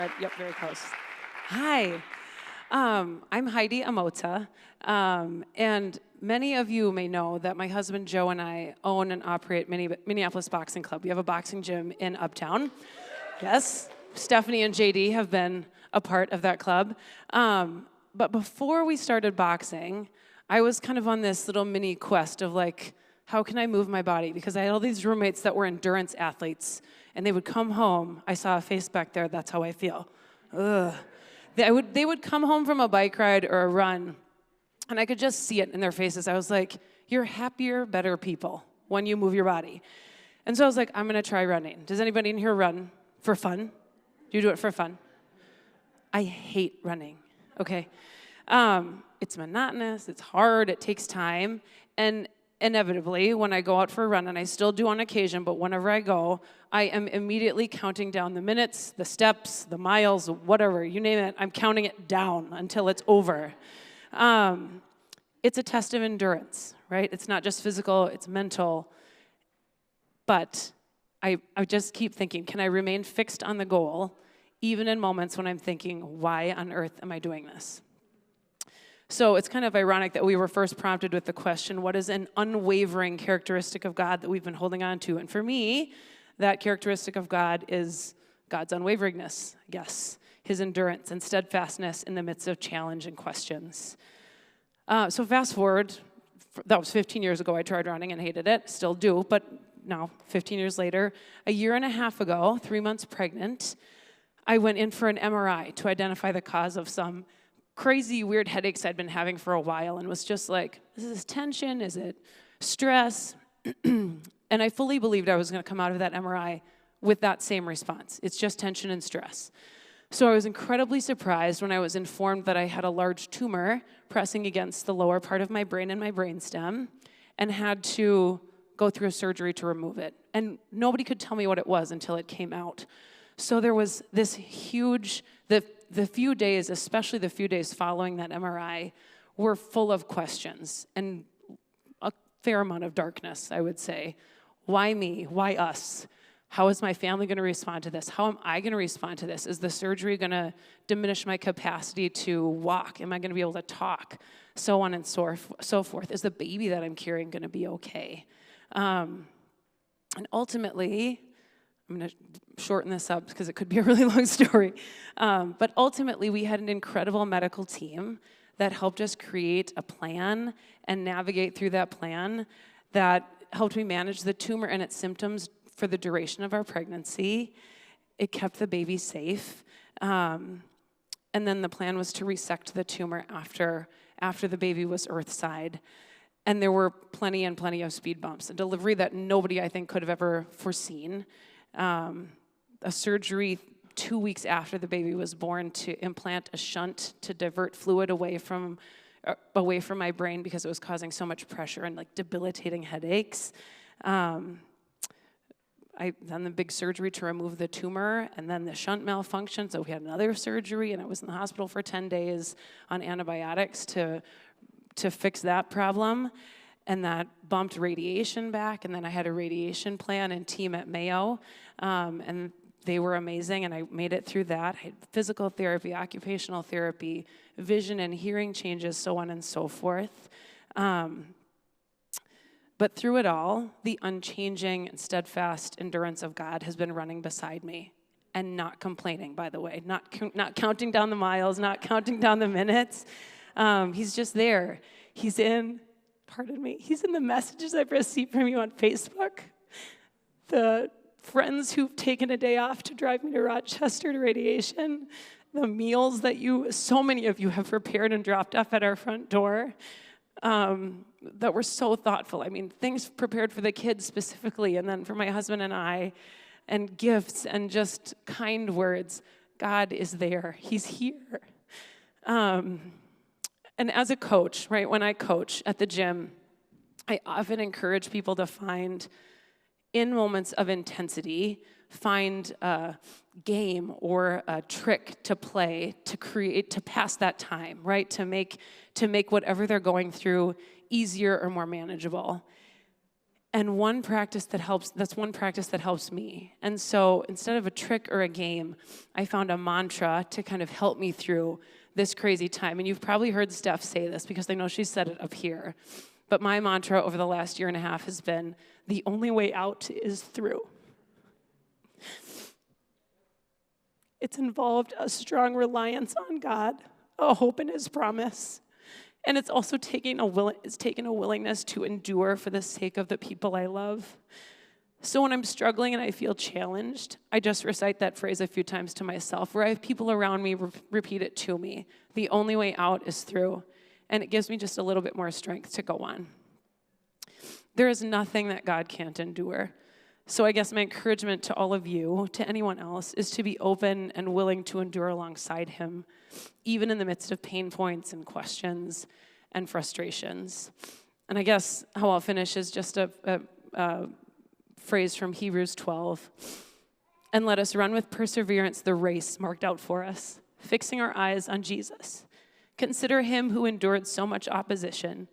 Yep, very close. Hi, I'm Heidi Amota, and many of you may know that my husband Joe and I own and operate Minneapolis Boxing Club. We have a boxing gym in Uptown. Yes, Stephanie and JD have been a part of that club. But before we started boxing, I was kind of on this little mini quest of like, how can I move my body? Because I had all these roommates that were endurance athletes, and they would come home. I saw a face back there. That's how I feel. Ugh. They would come home from a bike ride or a run, and I could just see it in their faces. I was like, you're happier, better people when you move your body. And so I was like, I'm going to try running. Does anybody in here run for fun? Do you do it for fun? I hate running, okay? It's monotonous, it's hard, it takes time, and inevitably, when I go out for a run, and I still do on occasion, but whenever I go, I am immediately counting down the minutes, the steps, the miles, whatever, you name it, I'm counting it down until it's over. It's a test of endurance, right? It's not just physical, it's mental. But I just keep thinking, can I remain fixed on the goal, even in moments when I'm thinking, why on earth am I doing this? So it's kind of ironic that we were first prompted with the question, what is an unwavering characteristic of God that we've been holding on to? And for me, that characteristic of God is God's unwaveringness, I guess, his endurance and steadfastness in the midst of challenge and questions. So fast forward, that was 15 years ago I tried running and hated it, still do, but now 15 years later, a year and a half ago, 3 months pregnant, I went in for an MRI to identify the cause of some crazy, weird headaches I'd been having for a while and was just like, is this tension? Is it stress? And I fully believed I was going to come out of that MRI with that same response. It's just tension and stress. So I was incredibly surprised when I was informed that I had a large tumor pressing against the lower part of my brain and my brainstem and had to go through a surgery to remove it. And nobody could tell me what it was until it came out. So there was this huge, the few days, especially the few days following that MRI, were full of questions and a fair amount of darkness, I would say. Why me? Why us? How is my family going to respond to this? How am I going to respond to this? Is the surgery going to diminish my capacity to walk? Am I going to be able to talk? So on and so forth. Is the baby that I'm carrying going to be okay? And ultimately, I'm going to shorten this up because it could be a really long story. But ultimately, we had an incredible medical team that helped us create a plan and navigate through that plan that helped me manage the tumor and its symptoms for the duration of our pregnancy. It kept the baby safe. And then the plan was to resect the tumor after the baby was earthside. And there were plenty of speed bumps. A delivery that nobody, I think, could have ever foreseen. A surgery 2 weeks after the baby was born to implant a shunt to divert fluid away from my brain because it was causing so much pressure and like debilitating headaches. Then the big surgery to remove the tumor, and then the shunt malfunctioned, so we had another surgery, and I was in the hospital for 10 days on antibiotics to fix that problem. And that bumped radiation back, and then I had a radiation plan and team at Mayo, and they were amazing, and I made it through that. I had physical therapy, occupational therapy, vision and hearing changes, so on and so forth. But through it all, the unchanging and steadfast endurance of God has been running beside me and not complaining, by the way, not counting down the miles, not counting down the minutes. He's just there. He's in the messages I've received from you on Facebook, the friends who've taken a day off to drive me to Rochester to radiation, the meals that so many of you have prepared and dropped off at our front door, that were so thoughtful. I mean, things prepared for the kids specifically, and then for my husband and I, and gifts and just kind words. God is there. He's here. And as a coach, right, when I coach at the gym, I often encourage people to find, in moments of intensity, find a game or a trick to play to pass that time, right, to make whatever they're going through easier or more manageable. And one practice that helps me. And so instead of a trick or a game, I found a mantra to kind of help me through this crazy time. And you've probably heard Steph say this because I know she said it up here. But my mantra over the last year and a half has been, the only way out is through. It's involved a strong reliance on God, a hope in his promise. And it's also taking a willingness to endure for the sake of the people I love. So when I'm struggling and I feel challenged, I just recite that phrase a few times to myself, where I have people around me repeat it to me. The only way out is through. And it gives me just a little bit more strength to go on. There is nothing that God can't endure. So I guess my encouragement to all of you, to anyone else, is to be open and willing to endure alongside him, even in the midst of pain points and questions and frustrations. And I guess how I'll finish is just a phrase from Hebrews 12. And let us run with perseverance the race marked out for us, fixing our eyes on Jesus. Consider him who endured so much opposition,